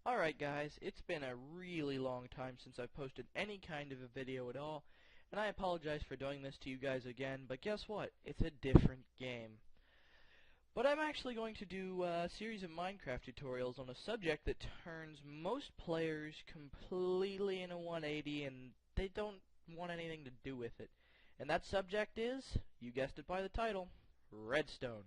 Alright guys, it's been a really long time since I've posted any kind of a video at all, and I apologize for doing this to you guys again, but guess what? It's a different game. But I'm actually going to do a series of Minecraft tutorials on a subject that turns most players completely in a 180 and they don't want anything to do with it. And that subject is, you guessed it by the title, Redstone.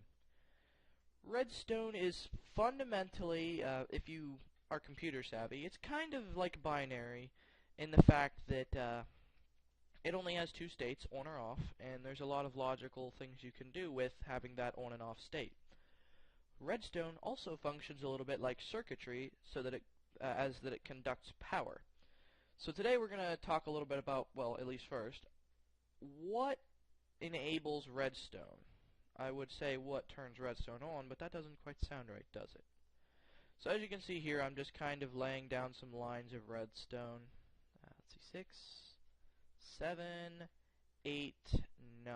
Redstone is fundamentally, if you are computer savvy, it's kind of like binary in the fact that it only has two states, on or off, and there's a lot of logical things you can do with having that on and off state. Redstone also functions a little bit like circuitry, so that it conducts power. So today we're going to talk a little bit about, well, at least first, what enables redstone. I would say what turns redstone on, but that doesn't quite sound right, does it? So as you can see here, I'm just kind of laying down some lines of redstone. Let's see, 6, 7, 8, 9.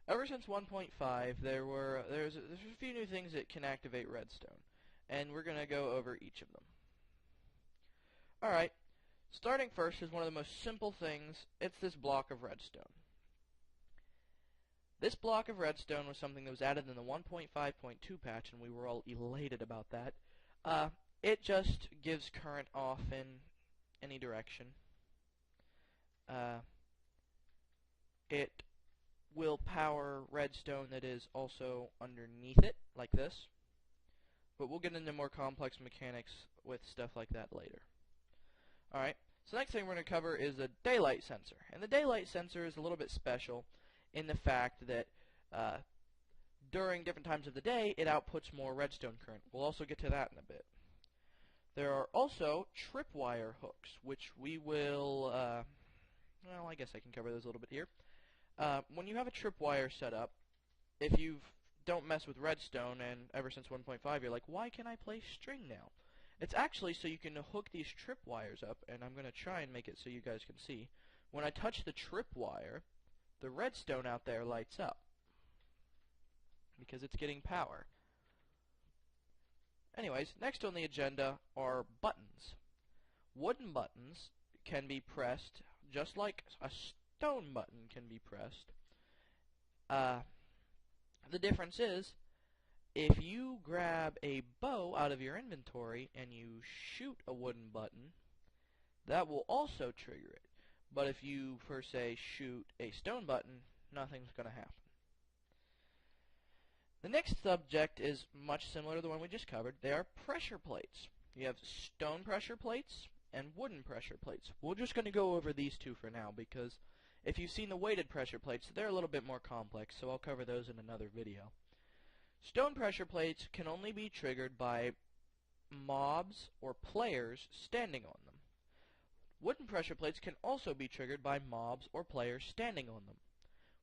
Ever since 1.5, there's a few new things that can activate redstone, and we're going to go over each of them. Alright, starting first is one of the most simple things. It's this block of redstone. This block of redstone was something that was added in the 1.5.2 patch, and we were all elated about that. It just gives current off in any direction. It will power redstone that is also underneath it, like this. But we'll get into more complex mechanics with stuff like that later. Alright, so next thing we're going to cover is a daylight sensor. And the daylight sensor is a little bit special in the fact that during different times of the day, it outputs more redstone current. We'll also get to that in a bit. There are also tripwire hooks, which we will, well, I guess I can cover those a little bit here. When you have a tripwire set up, if you don't mess with redstone, and ever since 1.5 you're like, why can I play string now? It's actually so you can hook these tripwires up, and I'm going to try and make it so you guys can see. When I touch the tripwire, the redstone out there lights up because it's getting power. Anyways, next on the agenda are buttons. Wooden buttons can be pressed just like a stone button can be pressed. The difference is, if you grab a bow out of your inventory and you shoot a wooden button, that will also trigger it. But if you, per se, shoot a stone button, nothing's going to happen. The next subject is much similar to the one we just covered. They are pressure plates. You have stone pressure plates and wooden pressure plates. We're just going to go over these two for now, because if you've seen the weighted pressure plates, they're a little bit more complex, so I'll cover those in another video. Stone pressure plates can only be triggered by mobs or players standing on them. Wooden pressure plates can also be triggered by mobs or players standing on them.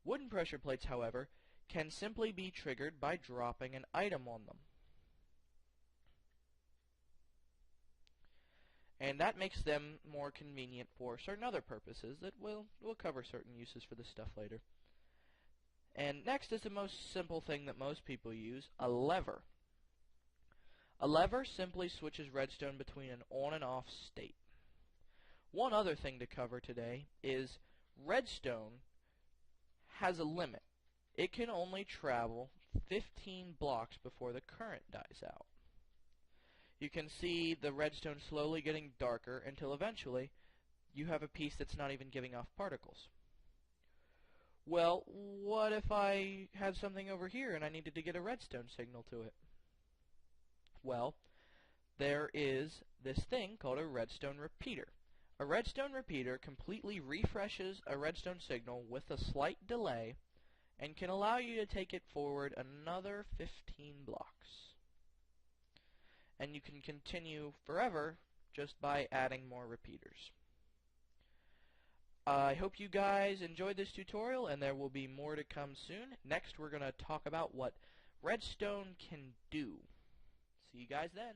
Wooden pressure plates, however, can simply be triggered by dropping an item on them. And that makes them more convenient for certain other purposes that we'll cover certain uses for this stuff later. And next is the most simple thing that most people use, a lever. A lever simply switches redstone between an on and off state. One other thing to cover today is redstone has a limit. It can only travel 15 blocks before the current dies out. You can see the redstone slowly getting darker until eventually you have a piece that's not even giving off particles. Well, what if I have something over here and I needed to get a redstone signal to it? Well, there is this thing called a redstone repeater. A redstone repeater completely refreshes a redstone signal with a slight delay and can allow you to take it forward another 15 blocks. And you can continue forever just by adding more repeaters. I hope you guys enjoyed this tutorial, and there will be more to come soon. Next, we're going to talk about what redstone can do. See you guys then.